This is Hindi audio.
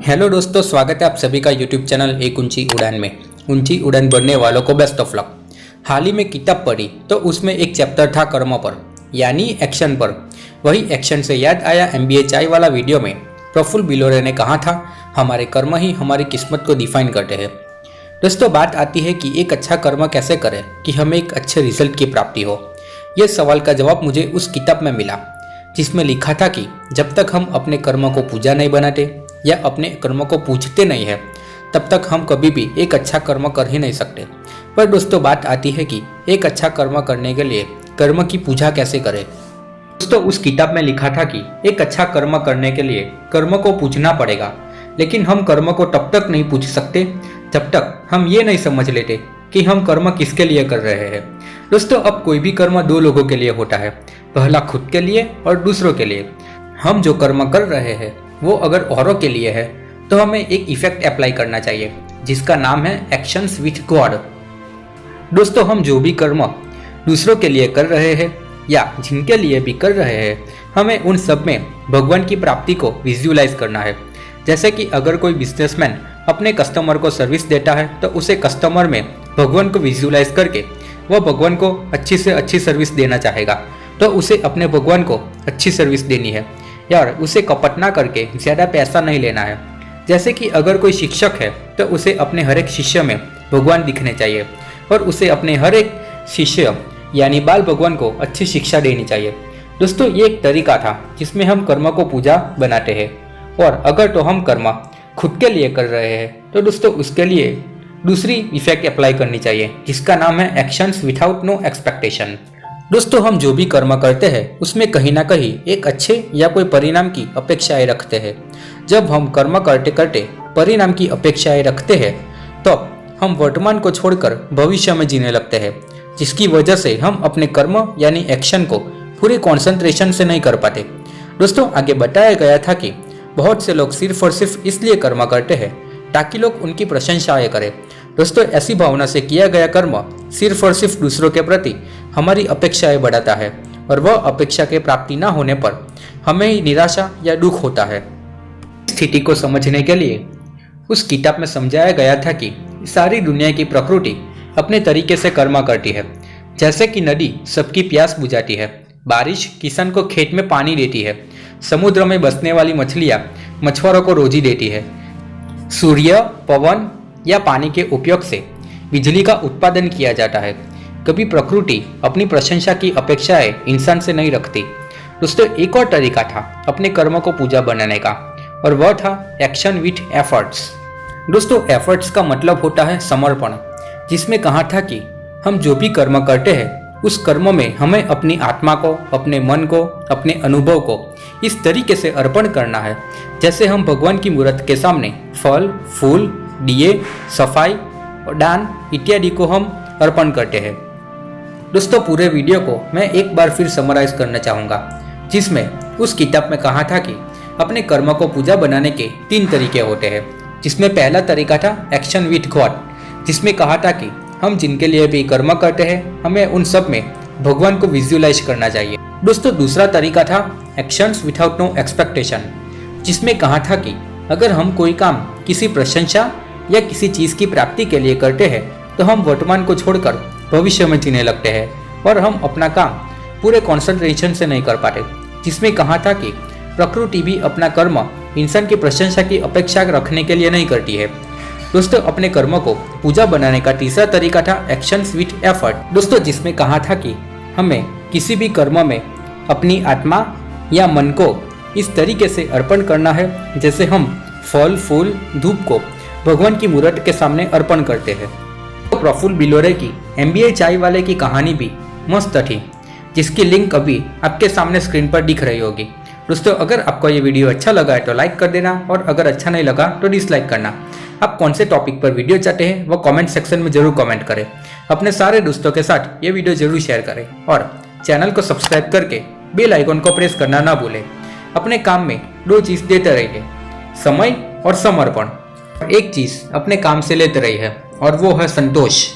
हेलो दोस्तों, स्वागत है आप सभी का यूट्यूब चैनल एक ऊंची उड़ान में। ऊंची उड़ान बढ़ने वालों को बेस्ट ऑफ लक। हाल ही में किताब पढ़ी तो उसमें एक चैप्टर था कर्म पर, यानी एक्शन पर। वही एक्शन से याद आया MBA चाय वाला वीडियो में प्रफुल्ल बिलोरे ने कहा था, हमारे कर्म ही हमारी किस्मत को डिफाइन करते हैं। दोस्तों, बात आती है कि एक अच्छा कर्म कैसे करें कि हमें एक अच्छे रिजल्ट की प्राप्ति हो। यह सवाल का जवाब मुझे उस किताब में मिला जिसमें लिखा था कि जब तक हम अपने कर्म को पूजा नहीं बनाते या अपने कर्म को पूछते नहीं है, तब तक हम कभी भी एक अच्छा कर्म कर ही नहीं सकते। पर दोस्तों, बात आती है कि एक अच्छा कर्म करने के लिए कर्म की पूजा कैसे करें। दोस्तों, उस किताब में लिखा था कि एक अच्छा कर्म करने के लिए कर्म को पूछना पड़ेगा, लेकिन हम कर्म को तब तक नहीं पूछ सकते जब तक हम ये नहीं समझ लेते कि हम कर्म किसके लिए कर रहे हैं। दोस्तों, अब कोई भी कर्म दो लोगों के लिए होता है, पहला खुद के लिए और दूसरों के लिए। हम जो कर्म कर रहे हैं वो अगर औरों के लिए है तो हमें एक इफेक्ट अप्लाई करना चाहिए जिसका नाम है एक्शंस विथ गॉड। दोस्तों, हम जो भी कर्म दूसरों के लिए कर रहे हैं या जिनके लिए भी कर रहे हैं, हमें उन सब में भगवान की प्राप्ति को विजुअलाइज करना है। जैसे कि अगर कोई बिजनेसमैन अपने कस्टमर को सर्विस देता है तो उसे कस्टमर में भगवान को विजुअलाइज करके वह भगवान को अच्छी से अच्छी सर्विस देना चाहेगा, तो उसे अपने भगवान को अच्छी सर्विस देनी है यार, उसे कपट ना करके ज़्यादा पैसा नहीं लेना है। जैसे कि अगर कोई शिक्षक है तो उसे अपने हर एक शिष्य में भगवान दिखने चाहिए और उसे अपने हर एक शिष्य यानी बाल भगवान को अच्छी शिक्षा देनी चाहिए। दोस्तों, ये एक तरीका था जिसमें हम कर्म को पूजा बनाते हैं। और अगर तो हम कर्म खुद के लिए कर रहे हैं तो दोस्तों उसके लिए दूसरी इफेक्ट अप्लाई करनी चाहिए जिसका नाम है एक्शंस विदाउट नो एक्सपेक्टेशन। दोस्तों, हम जो भी कर्म करते हैं उसमें कहीं ना कहीं एक अच्छे या कोई परिणाम की अपेक्षाएं रखते हैं। जब हम कर्म करते करते परिणाम की अपेक्षाएं रखते हैं तो हम वर्तमान को छोड़कर भविष्य में जीने लगते हैं, जिसकी वजह से हम अपने कर्म यानी एक्शन को पूरी कॉन्सेंट्रेशन से नहीं कर पाते। दोस्तों, आगे बताया गया था कि बहुत से लोग सिर्फ और सिर्फ इसलिए कर्म करते हैं ताकि लोग उनकी प्रशंसाएं करें। दोस्तों, ऐसी भावना से किया गया कर्म सिर्फ और सिर्फ दूसरों के प्रति हमारी अपेक्षाएं बढ़ाता है और वह अपेक्षा के प्राप्ति न होने पर हमें निराशा या दुख होता है। स्थिति को समझने के लिए उस किताब में समझाया गया था कि सारी दुनिया की प्रकृति अपने तरीके से कर्म करती है। जैसे कि नदी सबकी प्यास बुझाती है, बारिश किसान को खेत में पानी देती है, समुद्र में बसने वाली मछलियाँ मछुआरों को रोजी देती है, सूर्य, पवन या पानी के उपयोग से बिजली का उत्पादन किया जाता है। कभी प्रकृति अपनी प्रशंसा की अपेक्षाएं इंसान से नहीं रखती। दोस्तों, एक और तरीका था अपने कर्म को पूजा बनाने का और वह था एक्शन विथ एफर्ट्स। दोस्तों, एफर्ट्स का मतलब होता है समर्पण, जिसमें कहा था कि हम जो भी कर्म करते हैं उस कर्म में हमें अपनी आत्मा को, अपने मन को, अपने अनुभव को इस तरीके से अर्पण करना है जैसे हम भगवान की मूर्ति के सामने फल, फूल, दिए, सफाई और दान इत्यादि को हम अर्पण करते हैं। दोस्तों, पूरे वीडियो को मैं एक बार फिर समराइज करना चाहूँगा, जिसमें उस किताब में कहा था कि अपने कर्म को पूजा बनाने के 3 तरीके होते हैं। जिसमें पहला तरीका था एक्शन विथ गॉड, जिसमें कहा था कि हम जिनके लिए भी कर्म करते हैं हमें उन सब में भगवान को विजुअलाइज करना चाहिए। दोस्तों, दूसरा तरीका था एक्शंस विदाउट नो एक्सपेक्टेशन, जिसमें कहा था कि अगर हम कोई काम किसी प्रशंसा या किसी चीज़ की प्राप्ति के लिए करते हैं तो हम वर्तमान को छोड़कर भविष्य में जीने लगते हैं और हम अपना काम पूरे कॉन्सेंट्रेशन से नहीं कर पाते। जिसमें कहा था कि प्रकृति भी अपना कर्म इंसान की प्रशंसा की अपेक्षा रखने के लिए नहीं करती है। दोस्तों, अपने कर्म को पूजा बनाने का तीसरा तरीका था एक्शंस विथ एफर्ट। दोस्तों, जिसमें कहा था कि हमें किसी भी कर्म में अपनी आत्मा या मन को इस तरीके से अर्पण करना है जैसे हम फल, फूल, धूप को भगवान की मूर्ति के सामने अर्पण करते हैं। तो प्रफुल्ल बिलोरे की MBA चाय वाले की कहानी भी मस्त थी, जिसकी लिंक अभी आपके सामने स्क्रीन पर दिख रही होगी। दोस्तों, अगर आपको ये वीडियो अच्छा लगा है तो लाइक कर देना और अगर अच्छा नहीं लगा तो डिसलाइक करना। आप कौन से टॉपिक पर वीडियो चाहते हैं वो कमेंट सेक्शन में जरूर कमेंट करें। अपने सारे दोस्तों के साथ ये वीडियो जरूर शेयर करें और चैनल को सब्सक्राइब करके बेल आइकन को प्रेस करना ना भूलें। अपने काम में 2 चीज़ देते रहिए, समय और समर्पण। एक चीज़ अपने काम से लेते रहिए और वो है संतोष।